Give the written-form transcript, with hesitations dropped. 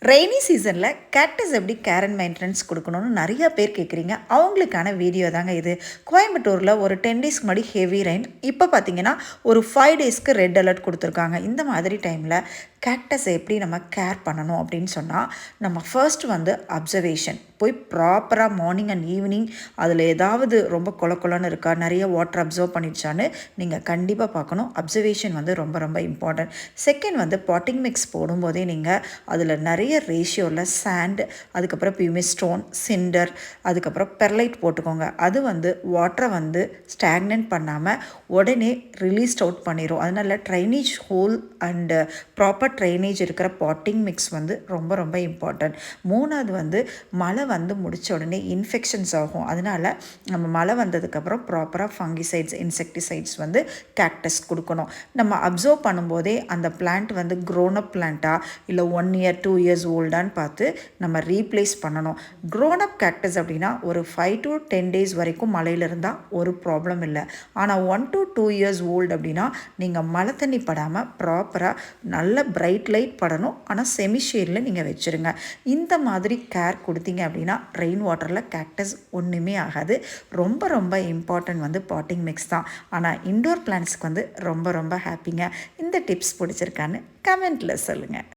Rainy சீசனில் cactus எப்படி care and maintenance கொடுக்கணும்னு நிறையா பேர் கேட்குறீங்க. அவங்களுக்கான வீடியோ தாங்க இது. கோயம்புத்தூரில் ஒரு 10 டேஸ்க்கு முன்னாடி ஹெவி ரெயின், இப்போ பார்த்தீங்கன்னா ஒரு 5 டேஸ்க்கு ரெட் அலர்ட் கொடுத்துருக்காங்க. இந்த மாதிரி டைமில் கேக்டஸை எப்படி நம்ம கேர் பண்ணணும் அப்படின்னு சொன்னால், நம்ம ஃபர்ஸ்ட் வந்து அப்சர்வேஷன் போய் ப்ராப்பராக மார்னிங் அண்ட் ஈவினிங் அதில் ஏதாவது ரொம்ப கொலன்னு இருக்கா, நிறைய வாட்டர் அப்சர்வ் பண்ணிடுச்சான்னு நீங்கள் கண்டிப்பாக பார்க்கணும். அப்சர்வேஷன் வந்து ரொம்ப ரொம்ப இம்பார்ட்டன்ட். செகண்ட் வந்து பாட்டிங் மிக்ஸ் போடும்போதே நீங்கள் அதில் நிறைய ரேஷியோவில் சாண்ட், அதுக்கப்புறம் பியூமி ஸ்டோன், சிண்டர், அதுக்கப்புறம் பெர்லைட் போட்டுக்கோங்க. அது வந்து வாட்டரை வந்து ஸ்டாக்னன்ட் பண்ணாமல் உடனே ரிலீஸ் அவுட் பண்ணிடும். அதனால் drainage whole and proper drainage இருக்கிற பாட்டிங் மிக்ஸ் வந்து ரொம்ப ரொம்ப இம்பார்ட்டன்ட். மூணாவது வந்து மழை வந்து முடித்த உடனே இன்ஃபெக்ஷன்ஸ் ஆகும். அதனால் நம்ம மழை வந்ததுக்கப்புறம் ப்ராப்பராக ஃபங்கிசைட்ஸ், இன்செக்டிசைட்ஸ் வந்து கேக்டஸ் கொடுக்கணும். நம்ம அப்சர்வ் பண்ணும்போதே அந்த பிளான்ட் வந்து க்ரோனப் பிளான்ட்டா இல்லை 1 இயர் 2 இயர்ஸ் ஓல்டான்னு பார்த்து நம்ம ரீப்ளேஸ் பண்ணணும். க்ரோனப் கேக்டஸ் அப்படின்னா ஒரு 5 to 10 டேஸ் வரைக்கும் மழையில் இருந்தால் ஒரு ப்ராப்ளம் இல்லை. ஆனால் 1 to 2 இயர்ஸ் ஓல்டு அப்படின்னா நீங்கள் மழை தண்ணி படாமல் ப்ராப்பராக நல்ல பிரைட் லைட் படணும். ஆனால் செமி ஷேடில் நீங்கள் வச்சுருங்க. இந்த மாதிரி கேர் கொடுத்தீங்க அப்படின்னா ரெயின் வாட்டரில் கேக்டஸ் ஒன்றுமே ஆகாது. ரொம்ப ரொம்ப இம்பார்ட்டன்ட் வந்து பாட்டிங் மிக்ஸ் தான். ஆனால் இன்டோர் பிளான்ட்ஸ்க்கு வந்து ரொம்ப ரொம்ப ஹாப்பிங்க. இந்த டிப்ஸ் பிடிச்சிருக்கான்னு கமெண்ட்டில் சொல்லுங்கள்.